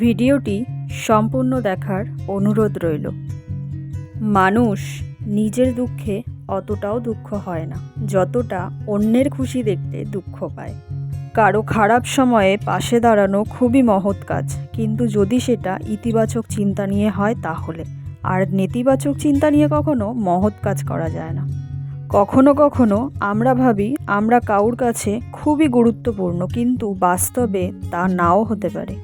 ভিডিওটি সম্পূর্ণ দেখার অনুরোধ রইল। মানুষ নিজের দুঃখে অতটাও দুঃখ হয় না যতটা অন্যের খুশি দেখতে দুঃখ পায়। কারো খারাপ সময়ে পাশে দাঁড়ানো খুবই মহৎ কাজ, কিন্তু যদি সেটা ইতিবাচক চিন্তা নিয়ে হয় তাহলে। আর নেতিবাচক চিন্তা নিয়ে কখনো মহৎ কাজ করা যায় না। কখনো কখনো আমরা ভাবি আমরা কারোর কাছে খুবই গুরুত্বপূর্ণ, কিন্তু বাস্তবে তা নাও হতে পারে।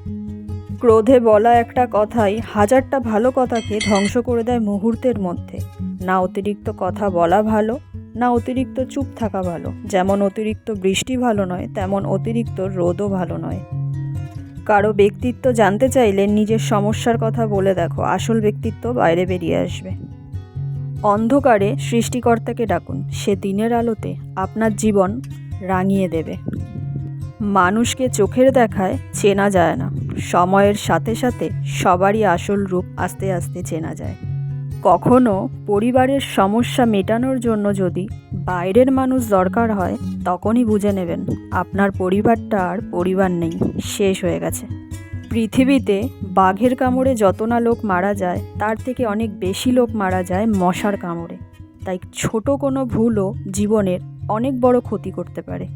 ক্রোধে বলা একটা কথাই হাজারটা ভালো কথাকে ধ্বংস করে দেয় মুহূর্তের মধ্যে। না অতিরিক্ত কথা বলা ভালো, না অতিরিক্ত চুপ থাকা ভালো। যেমন অতিরিক্ত বৃষ্টি ভালো নয়, তেমন অতিরিক্ত রোদও ভালো নয়। কারো ব্যক্তিত্ব জানতে চাইলে নিজের সমস্যার কথা বলে দেখো, আসল ব্যক্তিত্ব বাইরে বেরিয়ে আসবে। অন্ধকারে সৃষ্টিকর্তাকে ডাকুন, সে দিনের আলোতে আপনার জীবন রাঙিয়ে দেবে। মানুষকে চোখের দেখায় চেনা যায় না, সময়ের সাথে সাথে সবারই আসল রূপ আস্তে আস্তে চেনা যায়। কখনো পরিবারের সমস্যা মেটানোর জন্য যদি বাইরের মানুষ দরকার হয়, তখনই বুঝে নেবেন আপনার পরিবারটা আর পরিবার নেই, শেষ হয়ে গেছে। পৃথিবীতে বাঘের কামড়ে যত না লোক মারা যায়, তার থেকে অনেক বেশি লোক মারা যায় মশার কামড়ে। তাই ছোট কোনো ভুলও জীবনের অনেক বড় ক্ষতি করতে পারে।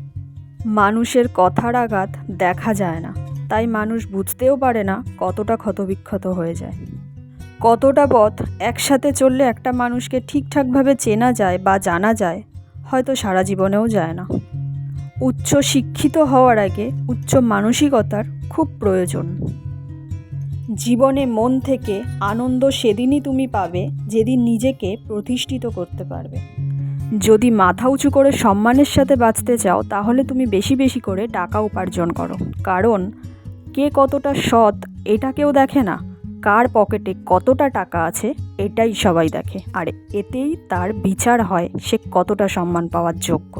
মানুষের কথার আঘাত দেখা যায় না, তাই মানুষ বুঝতেও পারে না কতটা ক্ষতবিক্ষত হয়ে যায়। কতটা পথ একসাথে চললে একটা মানুষকে ঠিকঠাকভাবে চেনা যায় বা জানা যায়, হয়তো সারা জীবনেও যায় না। উচ্চ শিক্ষিত হওয়ার আগে উচ্চ মানসিকতার খুব প্রয়োজন। জীবনে মন থেকে আনন্দ সেদিনই তুমি পাবে যেদিন নিজেকে প্রতিষ্ঠিত করতে পারবে। যদি মাথা উঁচু করে সম্মানের সাথে বাঁচতে চাও, তাহলে তুমি বেশি বেশি করে টাকা উপার্জন করো। কারণ কে কতটা সৎ এটা কেউ দেখে না, কার পকেটে কতটা টাকা আছে এটাই সবাই দেখে। আর এতেই তার বিচার হয় সে কতটা সম্মান পাওয়ার যোগ্য।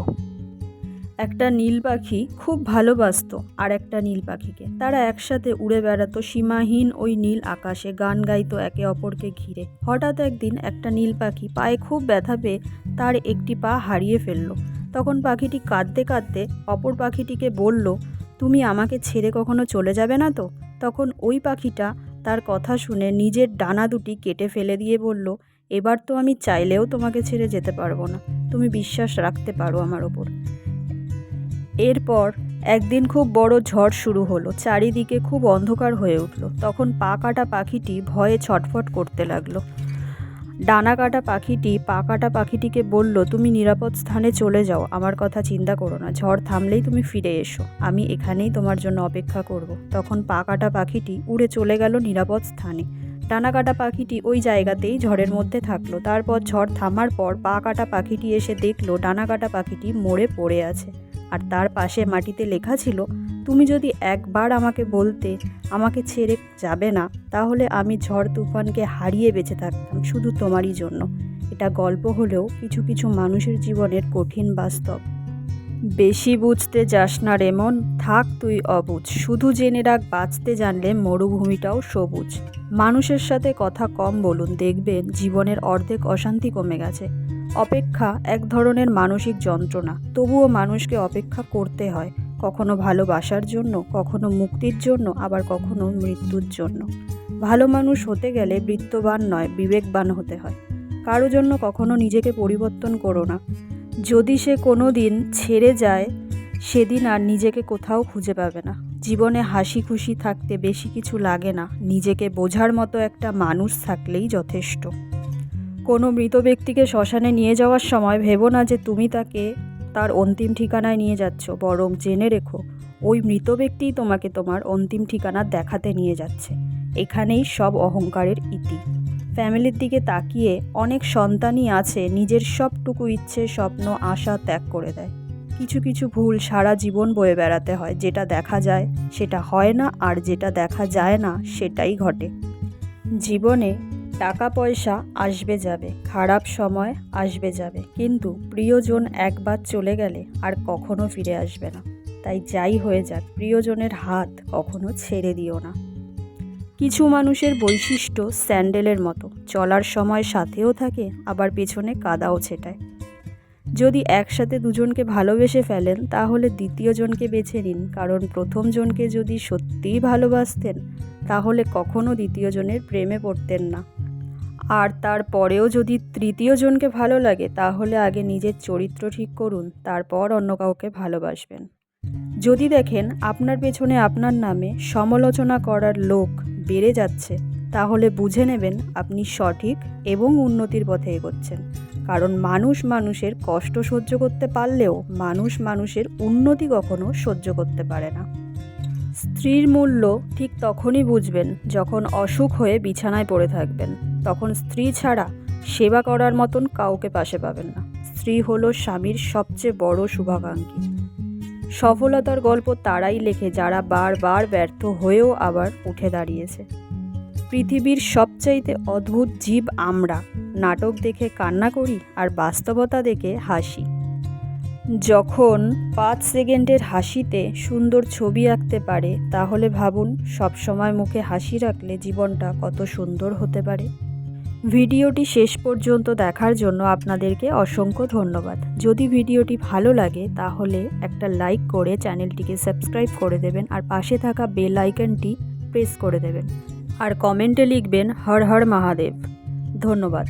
একটা নীল পাখি খুব ভালোবাসতো আর একটা নীল পাখিকে। তারা একসাথে উড়ে বেড়াতো সীমাহীন ওই নীল আকাশে, গান গাইতো একে অপরকে ঘিরে। হঠাৎ একদিন একটা নীল পাখি পায়ে খুব ব্যথা পেয়ে তার একটি পা হারিয়ে ফেলল। তখন পাখিটি কাঁদতে কাঁদতে অপর পাখিটিকে বলল, তুমি আমাকে ছেড়ে কখনো চলে যাবে না তো? তখন ওই পাখিটা তার কথা শুনে নিজের ডানা দুটি কেটে ফেলে দিয়ে বলল, এবার তো আমি চাইলেও তোমাকে ছেড়ে যেতে পারবো না, তুমি বিশ্বাস রাখতে পারো আমার ওপর। এরপর একদিন খুব বড় ঝড় শুরু হলো, চারিদিকে খুব অন্ধকার হয়ে উঠল। তখন পা কাটা পাখিটি ভয়ে ছটফট করতে লাগলো। ডানা কাটা পাখিটি পা কাটা পাখিটিকে বলল, তুমি নিরাপদ স্থানে চলে যাও, আমার কথা চিন্তা করো না, ঝড় থামলেই তুমি ফিরে এসো, আমি এখানেই তোমার জন্য অপেক্ষা করব। তখন পা কাটা পাখিটি উড়ে চলে গেল নিরাপদ স্থানে। ডানা কাটা পাখিটি ওই জায়গাতেই ঝড়ের মধ্যে থাকলো। তারপর ঝড় থামার পর পা কাটা পাখিটি এসে দেখলো ডানা কাটা পাখিটি মরে পড়ে আছে, আর তার পাশে মাটিতে লেখা ছিল, তুমি যদি একবার আমাকে বলতে আমাকে ছেড়ে যাবে না, তাহলে আমি ঝড় তুফানকে হারিয়ে বেঁচে থাকতাম শুধু তোমারই জন্য। এটা গল্প হলেও কিছু কিছু মানুষের জীবনের কঠিন বাস্তব। বেশি বুঝতে যাস না রে মন, থাক তুই অবুঝ, শুধু জেনে রাখ বাঁচতে জানলে মরুভূমিটাও সবুজ। মানুষের সাথে কথা কম বলুন, দেখবেন জীবনের অর্ধেক অশান্তি কমে গেছে। অপেক্ষা এক ধরনের মানসিক যন্ত্রণা, তবুও মানুষকে অপেক্ষা করতে হয়, কখনো ভালোবাসার জন্য, কখনো মুক্তির জন্য, আবার কখনো মৃত্যুর জন্য। ভালো মানুষ হতে গেলে বিত্তবান নয়, বিবেকবান হতে হয়। কারো জন্য কখনো নিজেকে পরিবর্তন করো না। যদি সে কোনো দিন ছেড়ে যায়, সেদিন আর নিজেকে কোথাও খুঁজে পাবে না। জীবনে হাসি খুশি থাকতে বেশি কিছু লাগে না, নিজেকে বোঝার মতো একটা মানুষ থাকলেই যথেষ্ট। কোনো মৃত ব্যক্তিকে শ্মশানে নিয়ে যাওয়ার সময় ভেবো না যে তুমি তাকে তার অন্তিম ঠিকানায় নিয়ে যাচ্ছ, বরং জেনে রেখো ওই মৃত ব্যক্তিই তোমাকে তোমার অন্তিম ঠিকানা দেখাতে নিয়ে যাচ্ছে। এখানেই সব অহংকারের ইতি। ফ্যামিলির দিকে তাকিয়ে অনেক সন্তানই আছে নিজের সবটুকু ইচ্ছে, স্বপ্ন, আশা ত্যাগ করে দেয়। কিছু কিছু ভুল সারা জীবন বয়ে বেড়াতে হয়, যেটা দেখা যায় সেটা হয় না, আর যেটা দেখা যায় না সেটাই ঘটে। জীবনে টাকা পয়সা আসবে যাবে, খারাপ সময় আসবে যাবে, কিন্তু প্রিয়জন একবার চলে গেলে আর কখনো ফিরে আসবে না। তাই যাই হয়ে যাক, প্রিয়জনের হাত কখনো ছেড়ে দিও না। কিছু মানুষের বৈশিষ্ট্য স্যান্ডেলের মতো, চলার সময় সাথেও থাকে, আবার পেছনে কাদাও ছেটায়। যদি একসাথে দুজনকে ভালোবেসে ফেলেন তাহলে দ্বিতীয় জনকে বেছে নিন, কারণ প্রথম জনকে যদি সত্যিই ভালোবাসতেন তাহলে কখনো দ্বিতীয় জনের প্রেমে পড়তেন না। আর তারপরেও যদি তৃতীয় জনকে ভালো লাগে তাহলে আগে নিজের চরিত্র ঠিক করুন, তারপর অন্য কাউকে ভালোবাসবেন। যদি দেখেন আপনার পেছনে আপনার নামে সমালোচনা করার লোক বেড়ে যাচ্ছে তাহলে বুঝে নেবেন আপনি সঠিক এবং উন্নতির পথে এগোচ্ছেন, কারণ মানুষ মানুষের কষ্ট সহ্য করতে পারলেও মানুষ মানুষের উন্নতি কখনো সহ্য করতে পারে না। স্ত্রীর মূল্য ঠিক তখনই বুঝবেন যখন অসুখ হয়ে বিছানায় পড়ে থাকবেন, তখন স্ত্রী ছাড়া সেবা করার মতন কাউকে পাশে পাবেন না। স্ত্রী হলো স্বামীর সবচেয়ে বড় শুভাকাঙ্ক্ষী। সফলতার গল্প তারাই লেখে যারা বারবার ব্যর্থ হয়েও আবার উঠে দাঁড়িয়েছে। পৃথিবীর সবচাইতে অদ্ভুত জীব আমরা। নাটক দেখে কান্না করি আর বাস্তবতা দেখে হাসি। যখন 5 সেকেন্ডের হাসিতে সুন্দর ছবি আঁকতে পারে তাহলে ভাবুন সবসময় মুখে হাসি রাখলে জীবনটা কত সুন্দর হতে পারে। ভিডিওটি শেষ পর্যন্ত দেখার জন্য আপনাদেরকে অসংখ্য ধন্যবাদ। যদি ভিডিওটি ভালো লাগে তাহলে একটা লাইক করে চ্যানেলটিকে সাবস্ক্রাইব করে দেবেন আর পাশে থাকা বেল আইকনটি প্রেস করে দেবেন আর কমেন্টে লিখবেন হর হর মহাদেব। ধন্যবাদ।